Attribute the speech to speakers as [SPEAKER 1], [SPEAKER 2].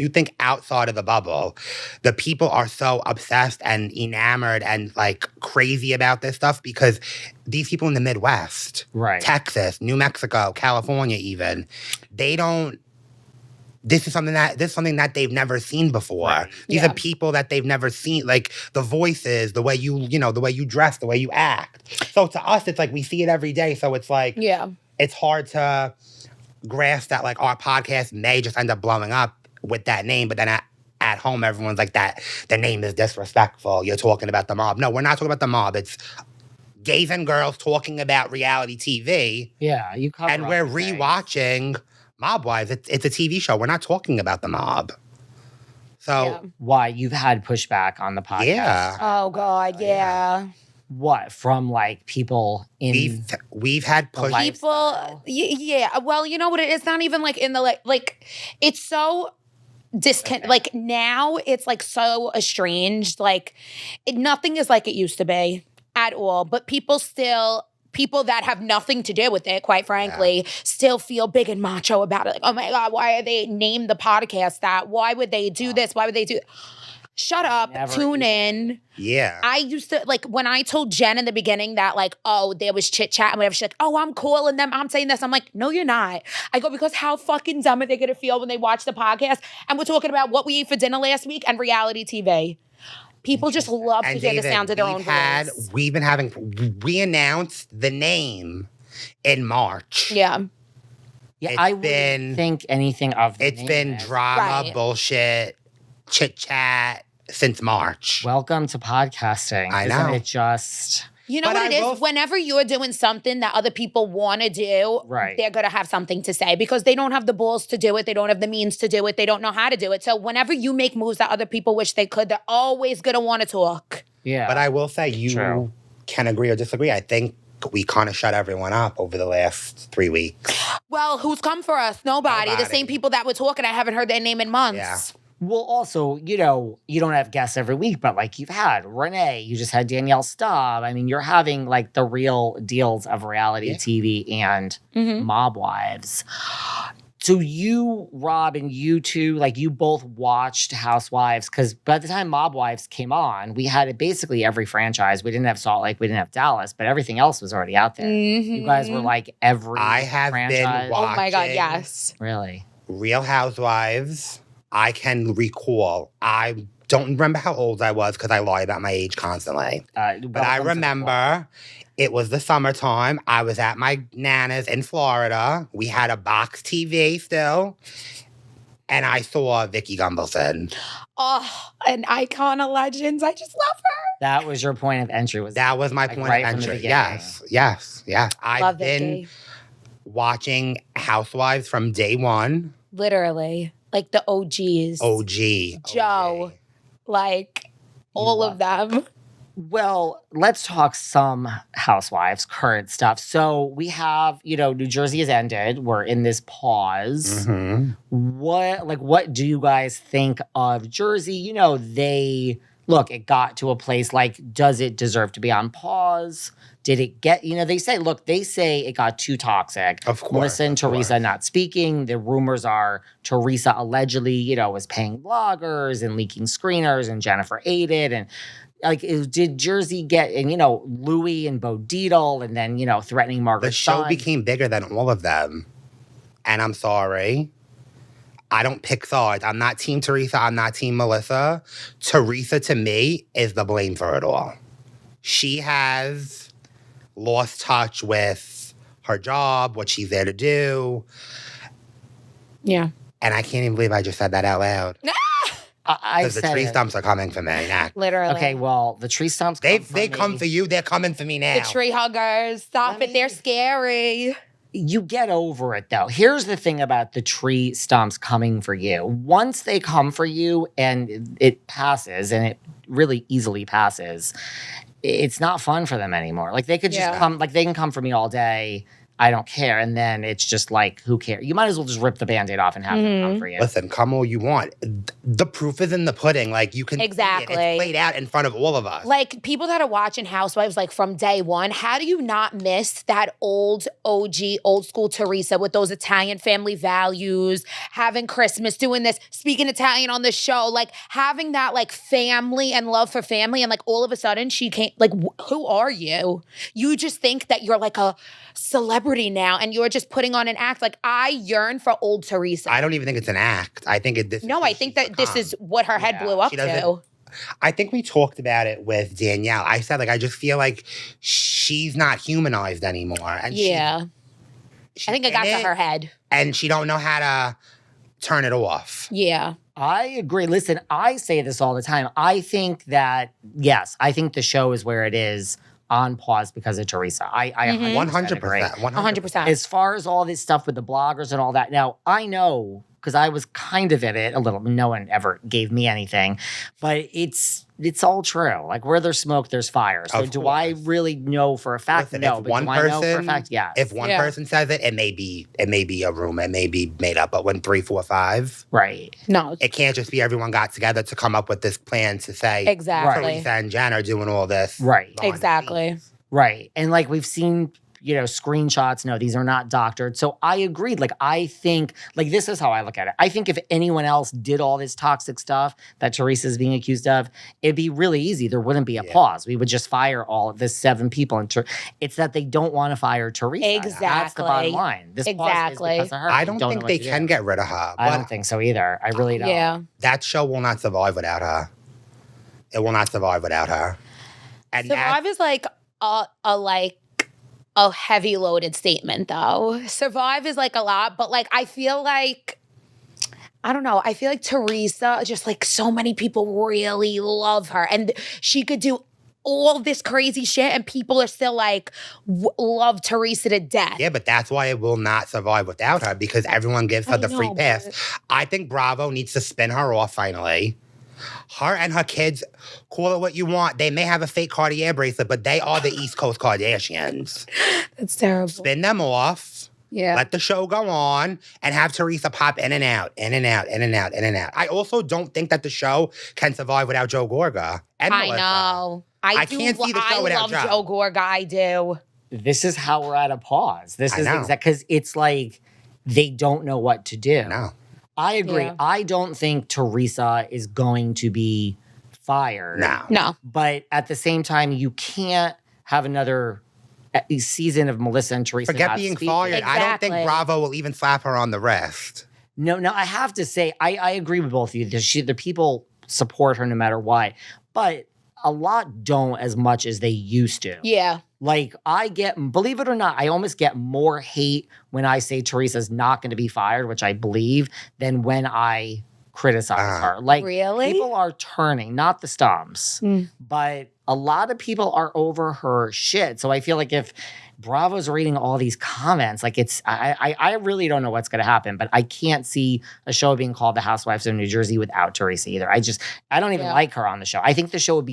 [SPEAKER 1] You think outside of the bubble, the people are so obsessed and enamored and like crazy about this stuff because these people in the Midwest,
[SPEAKER 2] right,
[SPEAKER 1] Texas, New Mexico, California even, they don't, this is something that they've never seen before.
[SPEAKER 2] Right.
[SPEAKER 1] These are people that they've never seen, like the voices, the way the way you dress, the way you act. So to us, it's like we see it every day. So it's like, it's hard to grasp that like our podcast may just end up blowing up with that name, but then at home, everyone's like that. The name is disrespectful. You're talking about the mob. No, we're not talking about the mob. It's gays and girls talking about reality TV.
[SPEAKER 2] Yeah, you cover.
[SPEAKER 1] And we're rewatching Mob Wives. It's a TV show. We're not talking about the mob. So
[SPEAKER 2] why you've had pushback on the podcast?
[SPEAKER 1] Yeah.
[SPEAKER 3] Oh God, yeah.
[SPEAKER 2] What from like people in
[SPEAKER 1] we've had
[SPEAKER 3] people? Yeah. Well, you know what? It's not even like in the like. It's so. Like now it's like so estranged, like nothing is like it used to be at all, but people that have nothing to do with it, quite frankly, still feel big and macho about it. Like, oh my God, why are they named the podcast that? Why would they do this? Why would they do Shut up, tune in.
[SPEAKER 1] Yeah.
[SPEAKER 3] I used to, like, when I told Jen in the beginning that, like, oh, there was chit-chat and whatever, she's like, oh, I'm calling them, I'm saying this. I'm like, no, you're not. I go, because how fucking dumb are they going to feel when they watch the podcast and we're talking about what we ate for dinner last week and reality TV? People just love to hear the sound of their own voice.
[SPEAKER 1] We announced the name in March.
[SPEAKER 3] Yeah.
[SPEAKER 2] Yeah, I wouldn't think anything of the
[SPEAKER 1] It's been drama, bullshit, chit-chat siness March.
[SPEAKER 2] Welcome to podcasting.
[SPEAKER 1] I know.
[SPEAKER 2] Isn't it just...
[SPEAKER 3] You know what it is? Whenever you're doing something that other people want to do,
[SPEAKER 2] right,
[SPEAKER 3] they're going to have something to say because they don't have the balls to do it. They don't have the means to do it. They don't know how to do it. So whenever you make moves that other people wish they could, they're always going to want to talk.
[SPEAKER 2] Yeah.
[SPEAKER 1] But I will say you can agree or disagree. I think we kind of shut everyone up over the last 3 weeks.
[SPEAKER 3] Well, who's come for us? Nobody. The same people that were talking, I haven't heard their name in months.
[SPEAKER 1] Yeah.
[SPEAKER 2] Well, also, you know, you don't have guests every week, but like you've had Renee, you just had Danielle Staub. I mean, you're having like the real deals of reality TV and Mob Wives. So you, Rob, and you two, like you both watched Housewives because by the time Mob Wives came on, we had basically every franchise. We didn't have Salt Lake, we didn't have Dallas, but everything else was already out there. You guys were like every
[SPEAKER 1] I have
[SPEAKER 2] franchise.
[SPEAKER 1] been watching
[SPEAKER 3] Oh my God, yes.
[SPEAKER 2] Really?
[SPEAKER 1] Real Housewives. I can recall. I don't remember how old I was because I lie about my age constantly. But I remember it was the summertime. I was at my Nana's in Florida. We had a box TV still. And I saw Vicky Gumbelson.
[SPEAKER 3] Oh, an icon of legends. I just love her.
[SPEAKER 2] That was your point of entry.
[SPEAKER 1] That was my point of entry. Yes. I've been watching Housewives from day one.
[SPEAKER 3] Literally. Like the OGs. Joe. Like all of them.
[SPEAKER 2] Well, let's talk some Housewives, current stuff. So we have, you know, New Jersey has ended. We're in this pause. What do you guys think of Jersey? You know, it got to a place like, does it deserve to be on pause? Did it get, they say it got too toxic.
[SPEAKER 1] Of course.
[SPEAKER 2] Melissa and Teresa not speaking. The rumors are Teresa allegedly, was paying bloggers and leaking screeners and Jennifer aided. And did Jersey get, and Louis and Bo Dietl and then, threatening Margaret
[SPEAKER 1] The show
[SPEAKER 2] Dunn.
[SPEAKER 1] became bigger than all of them. And I'm sorry. I don't pick sides. I'm not Team Teresa. I'm not Team Melissa. Teresa, to me, is the blame for it all. She has lost touch with her job, what she's there to do.
[SPEAKER 3] Yeah.
[SPEAKER 1] And I can't even believe I just said that out loud. Because the tree stumps are coming for me now.
[SPEAKER 3] Literally.
[SPEAKER 2] Okay, well, the tree stumps
[SPEAKER 1] They come for you. They're coming for me now.
[SPEAKER 3] The tree huggers. Stop it. They're scary.
[SPEAKER 2] You get over it, though. Here's the thing about the tree stumps coming for you. Once they come for you and it passes, and it really easily passes, it's not fun for them anymore. Like, they could just come, like, they can come for me all day. I don't care. And then it's just like, who cares? You might as well just rip the Band-Aid off and have them come for you.
[SPEAKER 1] Listen, come all you want. the proof is in the pudding. Like, you can
[SPEAKER 3] Exactly.
[SPEAKER 1] see it. It's played out in front of all of us.
[SPEAKER 3] Like, people that are watching Housewives, like, from day one, how do you not miss that old OG, old school Teresa with those Italian family values, having Christmas, doing this, speaking Italian on the show, like, having that, like, family and love for family, and, like, all of a sudden she can't, like, who are you? You just think that you're, like, a celebrity now, and you're just putting on an act. Like, I yearn for old Teresa.
[SPEAKER 1] I don't even think it's an act. I think it.
[SPEAKER 3] I think that this is what her head blew up to.
[SPEAKER 1] I think we talked about it with Danielle. I said, like, I just feel like she's not humanized anymore. And
[SPEAKER 3] I think it got to her head.
[SPEAKER 1] And she don't know how to turn it off.
[SPEAKER 3] Yeah.
[SPEAKER 2] I agree. Listen, I say this all the time. I think that, yes, I think the show is where it is on pause because of Teresa. I 100% agree.
[SPEAKER 3] 100%.
[SPEAKER 2] As far as all this stuff with the bloggers and all that, now, I know, because I was kind of in it a little. No one ever gave me anything. But it's all true. Like, where there's smoke, there's fire. So do I really know for a fact?
[SPEAKER 1] Listen,
[SPEAKER 2] no. But do I know for a fact? Yes.
[SPEAKER 1] If one person says it, it may be a rumor. It may be made up. But when 3, 4, 5.
[SPEAKER 2] Right.
[SPEAKER 3] No.
[SPEAKER 1] It can't just be everyone got together to come up with this plan to say
[SPEAKER 3] exactly.
[SPEAKER 1] Teresa and Jenn are doing all this.
[SPEAKER 2] Right.
[SPEAKER 3] Exactly.
[SPEAKER 2] Right. And, like, we've seen, screenshots. No, these are not doctored. So I agreed. Like, I think, like, this is how I look at it. I think if anyone else did all this toxic stuff that Teresa's being accused of, it'd be really easy. There wouldn't be a pause. We would just fire all of the 7 people. And it's that they don't want to fire Teresa.
[SPEAKER 3] Exactly.
[SPEAKER 2] That's the bottom line. This pause is because of her.
[SPEAKER 1] I don't think they can get rid of her.
[SPEAKER 2] I don't think so either. I really don't.
[SPEAKER 3] Yeah.
[SPEAKER 1] That show will not survive without her. It will not survive without her. And
[SPEAKER 3] Survive is like a heavy loaded statement, though. Survive is like a lot, but like I feel like, I don't know, I feel like Teresa, just like so many people really love her, and she could do all this crazy shit and people are still like love Teresa to death.
[SPEAKER 1] Yeah, but that's why it will not survive without her, because everyone gives her the free pass. I think Bravo needs to spin her off finally. Her and her kids, call it what you want. They may have a fake Cartier bracelet, but they are the East Coast Kardashians.
[SPEAKER 3] That's terrible.
[SPEAKER 1] Spin them off.
[SPEAKER 3] Yeah.
[SPEAKER 1] Let the show go on and have Teresa pop in and out, in and out, in and out, in and out. I also don't think that the show can survive without Joe Gorga and Melissa.
[SPEAKER 3] I know. I
[SPEAKER 1] can't see the show without
[SPEAKER 3] love Joe Gorga. I do.
[SPEAKER 2] This is how we're at a pause. This is exactly because it's like they don't know what to do.
[SPEAKER 1] No.
[SPEAKER 2] I agree. Yeah. I don't think Teresa is going to be fired.
[SPEAKER 3] No.
[SPEAKER 2] But at the same time, you can't have another season of Melissa and Teresa.
[SPEAKER 1] Forget being fired.
[SPEAKER 3] Exactly.
[SPEAKER 1] I don't think Bravo will even slap her on the wrist.
[SPEAKER 2] No, I have to say, I agree with both of you. The people support her no matter what. But a lot don't as much as they used to.
[SPEAKER 3] Yeah.
[SPEAKER 2] Like, I get, believe it or not, I almost get more hate when I say Teresa's not going to be fired, which I believe, than when I criticize her. Like,
[SPEAKER 3] really?
[SPEAKER 2] People are turning, not the stumps, but a lot of people are over her shit. So I feel like if Bravo's reading all these comments, like I really don't know what's going to happen, but I can't see a show being called The Housewives of New Jersey without Teresa either. I don't even like her on the show. I think the show would be